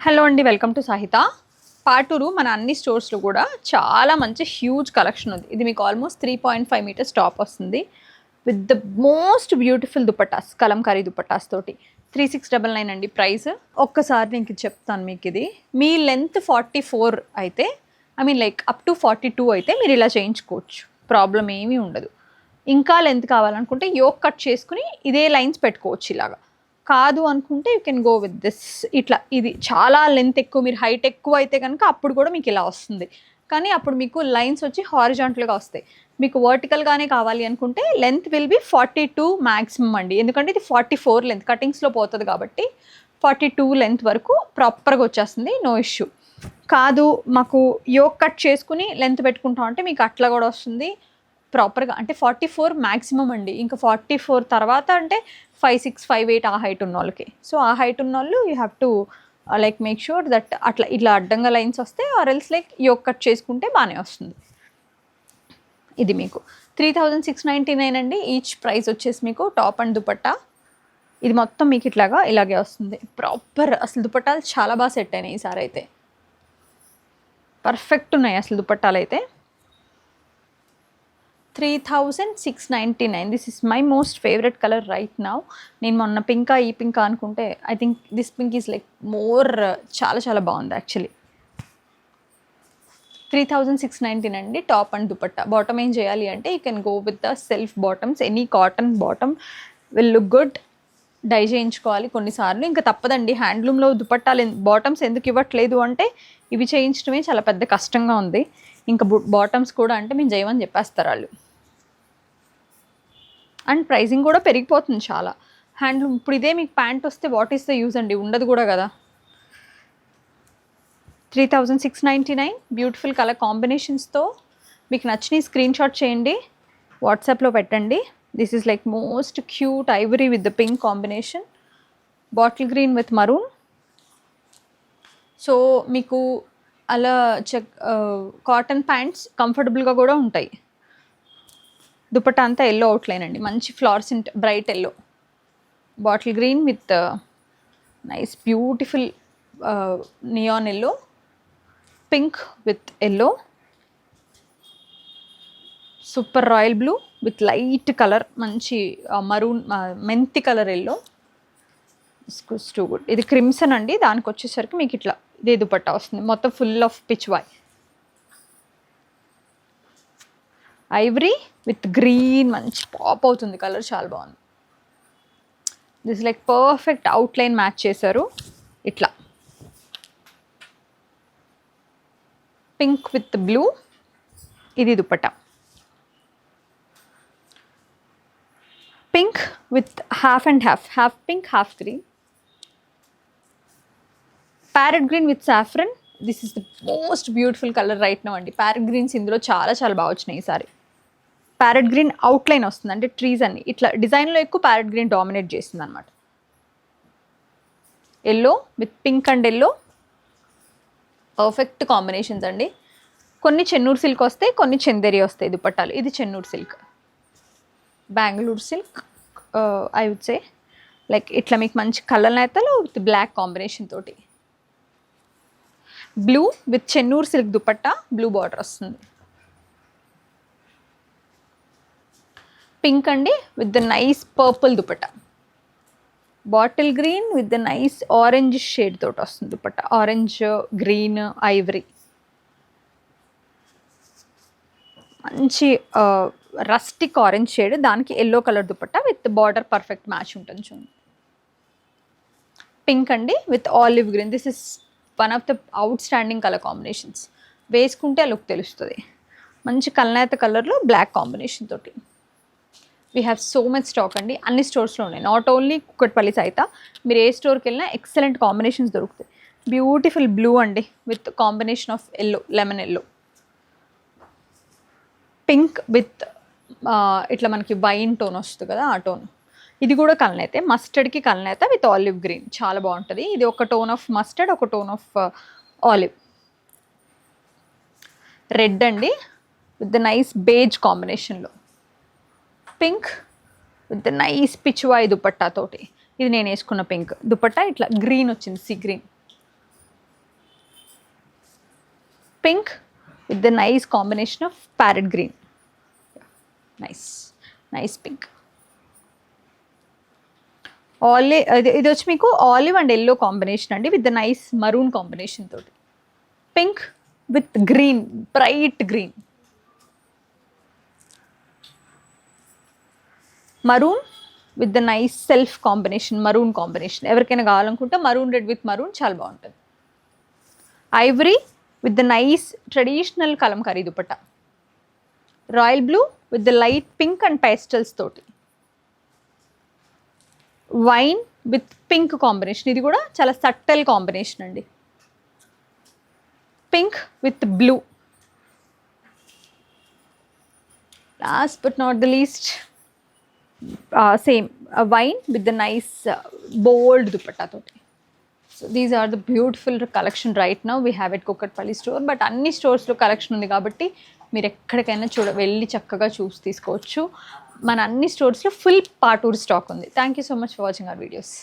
Hello అండి, welcome to Sahitha. Paturu మన అన్ని స్టోర్స్లో కూడా చాలా మంచి హ్యూజ్ కలెక్షన్ ఉంది. ఇది మీకు ఆల్మోస్ట్ 3.5 మీటర్స్ టాప్ వస్తుంది with the most beautiful dupattas, Kalamkari dupattas తోటి. 3699 అండి ప్రైస్. ఒక్కసారి నేను చెప్తాను మీకు. ఇది మీ లెంత్ 44 అయితే, I mean like up to 42 అయితే మీరు ఇలా చేయించుకోవచ్చు, ప్రాబ్లం ఏమీ ఉండదు. ఇంకా లెంత్ కావాలనుకుంటే యోక్ కట్ చేసుకుని ఇదే లైన్స్ పెట్టుకోవచ్చు. ఇలాగా కాదు అనుకుంటే you can go with this. ఇట్లా ఇది చాలా లెంత్ ఎక్కువ, మీరు హైట్ ఎక్కువ అయితే కనుక అప్పుడు కూడా మీకు ఇలా వస్తుంది. కానీ అప్పుడు మీకు లైన్స్ వచ్చి హారిజాంటల్గా వస్తాయి. మీకు వర్టికల్గానే కావాలి అనుకుంటే లెంత్ విల్ బి 42 మ్యాక్సిమం అండి. ఎందుకంటే ఇది 44 లెంత్ కటింగ్స్లో పోతుంది కాబట్టి 42 లెంత్ వరకు ప్రాపర్గా వచ్చేస్తుంది, నో ఇష్యూ. కాదు మాకు యోక్ కట్ చేసుకుని లెంత్ పెట్టుకుంటాం అంటే మీకు అట్లా కూడా వస్తుంది ప్రాపర్గా. అంటే 44 మ్యాక్సిమం అండి. ఇంకా 44 తర్వాత అంటే 5'6", 5'8" ఆ హైట్ ఉన్న వాళ్ళకి. సో ఆ హైట్ ఉన్న వాళ్ళు you have to like make sure that అట్లా ఇట్లా అడ్డంగా లైన్స్ వస్తే or else like yoke cut చేసుకుంటే బాగానే వస్తుంది. ఇది మీకు 3699 అండి. ఈచ్ ప్రైస్ వచ్చేసి మీకు టాప్ అండ్ దుపట్టా. ఇది మొత్తం మీకు ఇలాగే వస్తుంది ప్రాపర్. అసలు దుపట్టాలు చాలా బాగా సెట్ అయినాయి ఈసారి అయితే, పర్ఫెక్ట్ ఉన్నాయి అసలు దుపట్టాలు అయితే. 3699. This is my most favourite colour right now. నేను మొన్న పింకా ఈ పింకా అనుకుంటే I think this pink is like more, చాలా చాలా బాగుంది యాక్చువల్లీ. 3699 అండి టాప్ అండ్ దుపట్టా. బాటమ్ ఏం చేయాలి అంటే you can go with the self bottoms. Any cotton bottom will look good. Dye చేయించుకోవాలి కొన్నిసార్లు, ఇంకా తప్పదండి. హ్యాండ్లూమ్లో దుపట్టాలు బాటమ్స్ ఎందుకు ఇవ్వట్లేదు అంటే ఇవి చేయించడమే చాలా పెద్ద కష్టంగా ఉంది. ఇంకా బాటమ్స్ కూడా అంటే మేము చేయమని చెప్పేస్తారు వాళ్ళు. అండ్ ప్రైసింగ్ కూడా పెరిగిపోతుంది చాలా. హ్యాండ్లూమ్ ఇప్పుడు ఇదే మీకు ప్యాంట్ వస్తే వాట్ ఈస్ ద యూజ్ అండి, ఉండదు కూడా కదా. 3699 బ్యూటిఫుల్ కలర్ కాంబినేషన్స్తో. మీకు నచ్చిన స్క్రీన్ షాట్ చేయండి, వాట్సాప్లో పెట్టండి. This is like most cute Ivory with the pink combination, bottle green with maroon. So మీకు అలా కాటన్ ప్యాంట్స్ కంఫర్టబుల్గా కూడా ఉంటాయి. దుపట్టా అంతా ఎల్లో అవుట్లైన్ అండి, మంచి fluorescent bright yellow. Bottle green with nice beautiful neon yellow, pink with yellow, super royal blue with light colour, మంచి maroon మెంతి కలర్ ఎల్లో. Too good. ఇది క్రిమ్సన్ అండి, దానికి వచ్చేసరికి మీకు ఇట్లా ఇదే దుపట్టా వస్తుంది మొత్తం full of Pichwai. Ivory with green, మంచి పాప్ అవుతుంది కలర్, చాలా బాగుంది. This like perfect outline match చేశారు ఇట్లా. పింక్ విత్ బ్లూ, ఇది dupatta. Pink with half and half, half pink half green. Parrot green with saffron. This is the most beautiful colour right now అండి. Parrot Greens ఇందులో చాలా చాలా బాగా వచ్చినాయి ఈసారి. ప్యారెట్ గ్రీన్ అవుట్లైన్ వస్తుంది, అంటే ట్రీస్ అన్ని ఇట్లా డిజైన్లో ఎక్కువ ప్యారెట్ గ్రీన్ డామినేట్ చేస్తుంది అనమాట. Yellow with pink and yellow, perfect combinations అండి. కొన్ని చెన్నూరు సిల్క్ వస్తాయి, కొన్ని చందేరి వస్తాయి దుపట్టాలు. ఇది Chennur silk, Bengaluru silk I would say. Like ఇట్లా మీకు మంచి కలర్ నేతలు విత్ బ్లాక్ కాంబినేషన్ తోటి. Blue with Chennur silk dupatta, blue border వస్తుంది. పింక్ అండి with the nice purple dupatta. Bottle green with the nice orange shade తోటి వస్తుంది దుపట్టా, ఆరెంజ్ గ్రీన్ ఐవరీ. మంచి రస్టిక్ ఆరెంజ్ షేడ్, దానికి yellow colour dupatta with border perfect match ఉంటుంది చూడండి. Pink అండి with olive green. This is one of the out standing colour combinations. వేసుకుంటే look తెలుస్తుంది. మంచి కల్నేత కలర్లో బ్లాక్ కాంబినేషన్ తోటి. We have so much stock అండి, అన్ని స్టోర్స్లో ఉన్నాయి, నాట్ ఓన్లీ కుక్కట్పల్లి సైత. మీరు ఏ స్టోర్కి వెళ్ళినా ఎక్సలెంట్ కాంబినేషన్స్ దొరుకుతాయి. బ్యూటిఫుల్ బ్లూ అండి with combination of yellow, lemon yellow. Pink with ఇట్లా మనకి వైన్ టోన్ వస్తుంది కదా, ఆ టోన్. ఇది కూడా కలనేతే, మస్టర్డ్కి కలనేత విత్ ఆలివ్ గ్రీన్, చాలా బాగుంటుంది. ఇది ఒక టోన్ ఆఫ్ మస్టర్డ్, ఒక టోన్ ఆఫ్ ఆలివ్. రెడ్ అండి విత్ ద నైస్ బేజ్ కాంబినేషన్లో. Pink with the nice Pichwai dupatta తోటి. ఇది నేను వేసుకున్న పింక్ దుపట్టా, ఇట్లా గ్రీన్ వచ్చింది, sea green. Pink with the nice combination of parrot green. Nice pink. ఇది వచ్చి మీకు ఆలివ్ అండ్ ఎల్లో కాంబినేషన్ అండి, with the nice maroon combination తోటి. Pink with green, bright green. Maroon with the nice self combination, maroon combination. ఎవరికైనా కావాలనుకుంటే maroon red with maroon చాలా బాగుంటుంది. Ivory with the nice traditional kalamkari dupatta. Royal blue with the light pink and pastels తోటి. Wine with pink combination, ఇది కూడా చాలా subtle combination అండి. Pink with blue. Last but not the least, same wine with the nice bold dupatta తోటి. So these are the beautiful collection right now we have at Kukatpally store. But అన్ని స్టోర్స్లో collection ఉంది కాబట్టి మీరు ఎక్కడికైనా వెళ్ళి చక్కగా చూసి తీసుకోవచ్చు. మన అన్ని స్టోర్స్లో ఫుల్ పాటూర్ స్టాక్ ఉంది. Thank you so much for watching our videos.